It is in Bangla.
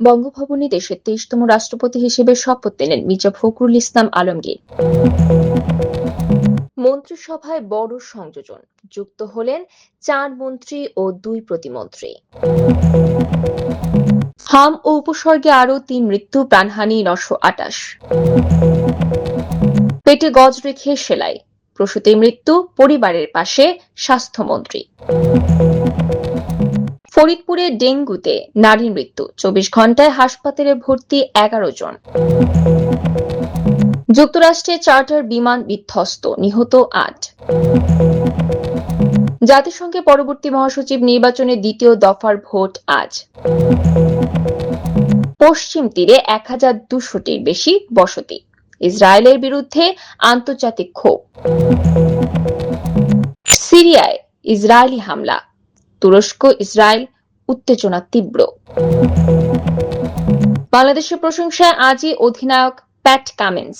বঙ্গভবনে দেশের 23তম রাষ্ট্রপতি হিসেবে শপথ নিলেন মির্জা ফখরুল ইসলাম আলমগীর। মন্ত্রিসভায় বড় সংযোজন, যুক্ত হলেন 4 মন্ত্রী ও 2 প্রতিমন্ত্রী। হাম ও উপসর্গে আরো 3 মৃত্যু, প্রাণহানি 928। পেটে গজ রেখে সেলাই, প্রসূতি মৃত্যু, পরিবারের পাশে স্বাস্থ্যমন্ত্রী। ফরিদপুরে ডেঙ্গুতে নারীর মৃত্যু, 24 ঘন্টায় হাসপাতালে ভর্তি 11 জন। যুক্তরাষ্ট্রে চার্টার বিমান বিধ্বস্ত, নিহত 8। জাতিসংঘে পরবর্তী মহাসচিব নির্বাচনে দ্বিতীয় দফার ভোট আজ। পশ্চিম তীরে 1200টির বেশি বসতি, ইসরায়েলের বিরুদ্ধে আন্তর্জাতিক ক্ষোভ। সিরিয়ায় ইসরায়েলি হামলা, তুরস্ক ইসরায়েল উত্তেজনা তীব্র। বাংলাদেশের প্রশংসায় আজই অধিনায়ক প্যাট কামিন্স।